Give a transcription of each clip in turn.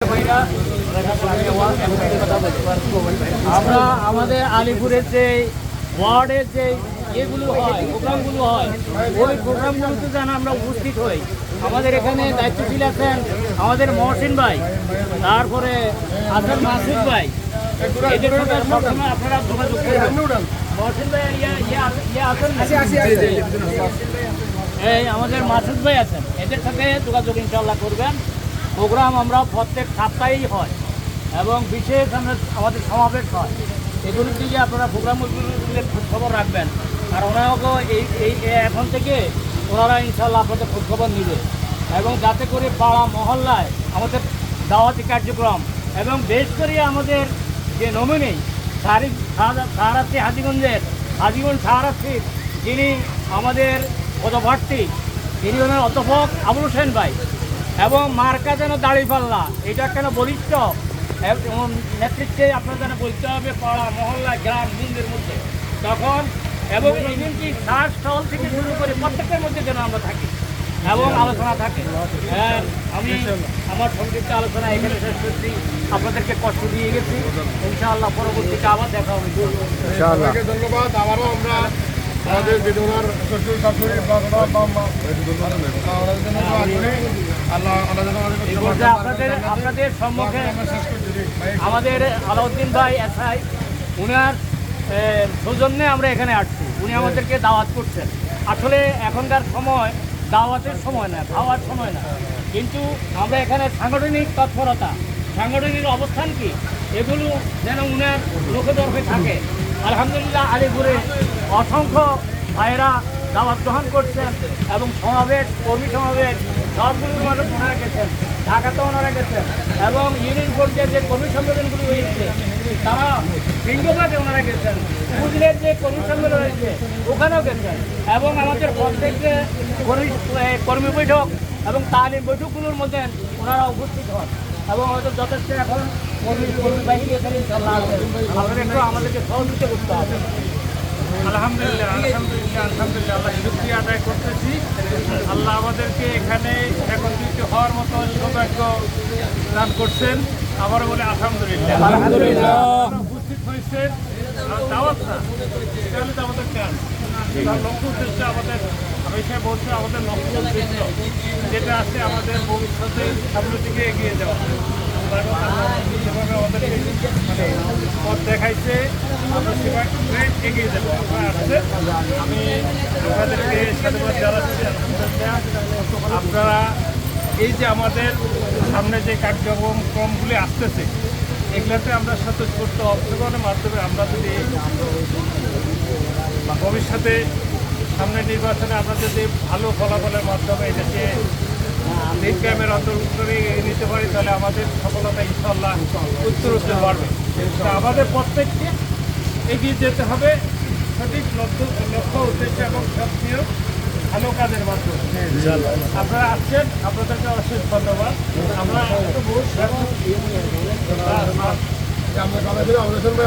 ভাইরা, আমরা আমাদের আলিপুরের যে ওয়ার্ডের যে এগুলো হয়, প্রোগ্রামগুলো হয়, ওই প্রোগ্রামগুলোতে যেন আমরা উপস্থিত হই। আমাদের এখানে দায়িত্বশীল আছেন আমাদের মহসিন ভাই, তারপরে আছেন মাসুদ ভাই। এদের সাথে সবসময় আপনারা যোগাযোগ করবেন। মহসিন ভাই আছেন, এই আমাদের মাসুদ ভাই আছেন, এদের সাথে যোগাযোগ ইনশাল্লাহ করবেন। প্রোগ্রাম আমরা প্রত্যেক সপ্তাহেই হয় এবং বিশেষ আমাদের সমাবেশ হয়। এগুলির দিকে আপনারা প্রোগ্রামগুলির খোঁজখবর রাখবেন। আর ওনারাও এই এখন থেকে ওনারা ইনশাল্লাহ আপনাদের খোঁজখবর নেবে এবং যাতে করে পাড়া মহল্লায় আমাদের দাওয়াতি কার্যক্রম এবং বেশ করে আমাদের যে নমিনি সাহারাত্রী হাজিগঞ্জ সাহারাত্রী, যিনি আমাদের পদপ্রার্থী, তিনি হলেন অধ্যাপক আবুল হোসেন ভাই, এবং মার্কা যেন দাঁড়িপাল্লা, এটা কেন বলিষ্ঠ নেতৃত্বে আপনার যেন বলতে হবে পাড়া মহল্লা গ্রাম গঞ্জের মধ্যে তখন, এবং এমনকি সার স্থল থেকে শুরু করে প্রত্যেকের মধ্যে যেন আমরা থাকি এবং আলোচনা থাকে। আমি আমার সংক্ষিপ্ত আলোচনা এখানে শেষ করছি। আপনাদেরকে কষ্ট দিয়ে গেছি, ইনশাআল্লাহ পরবর্তীতে আবার দেখা হবে। ধন্যবাদ। আবারও আমরা আমাদের বেদনার আপনাদের সম্মুখে আমাদের আলাউদ্দিন ভাই এসআই, উনার সৌজন্যে আমরা এখানে আসছি। উনি আমাদেরকে দাওয়াত করছেন। আসলে এখনকার সময় দাওয়াতের সময় না, খাওয়ার সময় না, কিন্তু আমরা এখানে সাংগঠনিক তৎপরতা, সাংগঠনিক অবস্থান কি, এগুলো যেন উনার লোকদর্শে থাকে। আলহামদুলিল্লাহ আলিপুরে অসংখ্য ভাইয়েরা দাওয়াত গ্রহণ করছেন এবং সমাবেশ, কর্মী সমাবেশ সবগুলোর মধ্যে ওনারা গেছেন, ঢাকাতেও ওনারা গেছেন এবং ইউনিয়ন পর্যায়ে যে কর্মী সম্মেলনগুলো হয়েছে তারা সিংহভাগে ওনারা গেছেন, উপজেলার যে কর্মী সম্মেলন হয়েছে ওখানেও গেছেন এবং আমাদের প্রত্যেককে কর্মী বৈঠক এবং তালিম বৈঠকগুলোর মধ্যে ওনারা উপস্থিত হন এবং হয়তো যথেষ্ট এখন কর্মী বাহিনী এখানে ইনশাআল্লাহ আছেন। আপনাদের একটু আমাদেরকে সহযোগিতা করতে হবে। আলহামদুলিল্লাহ আলহামদুলিল্লাহ আলহামদুলিল্লাহ, আল্লাহ শুকরিয়া আদায় করতেছি। আল্লাহ আমাদেরকে এখানে একত্রিত হওয়ার মতো সৌভাগ্য দান করছেন। আবারও বলে আলহামদুলিল্লাহ। আলহামদুলিল্লাহ উপস্থিত হয়েছেন দাওয়াত না, এটা হলে তো আমাদের কাজ। তার লক্ষ্য উদ্দেশ্য আমাদের হামেশা বলছে, আমাদের লক্ষ্য উদ্দেশ্য যেটা আছে আমাদের ভবিষ্যতে সামনের দিকে এগিয়ে যাওয়া। যেভাবে আমাদেরকে মানে পথ দেখাইছে আমরা সেভাবে এগিয়ে যাবো। আমি আপনাদেরকে সাধুবাদ জানাচ্ছি। আপনারা এই যে আমাদের সামনে যে কার্যক্রমগুলি আসতেছে এগুলোতে আমরা স্বতঃস্ফূর্ত অংশগ্রহণের মাধ্যমে আমরা যদি ভবিষ্যতে সামনে নির্বাচনে আমরা যদি ভালো ফলাফলের মাধ্যমে এটাকে নির্গ্রামের অন্তর্ভুক্ত করে নিতে পারি তাহলে আমাদের সফলতা ইনশাল্লাহ উত্তরোত্তর বাড়বে। আমাদের প্রত্যেককে এগিয়ে যেতে হবে সঠিক লক্ষ্য উদ্দেশ্য এবং সক্রিয় ভালো কাজের মাধ্যমে। আপনারা আসছেন, আপনাদেরকে অশেষ ধন্যবাদ। আমরা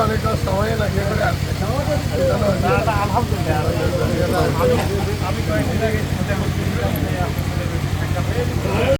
অনেকটা সময় লাগিয়ে করে আসছে। আলহামদুলিল্লাহ আমি কয়েকদিন আগে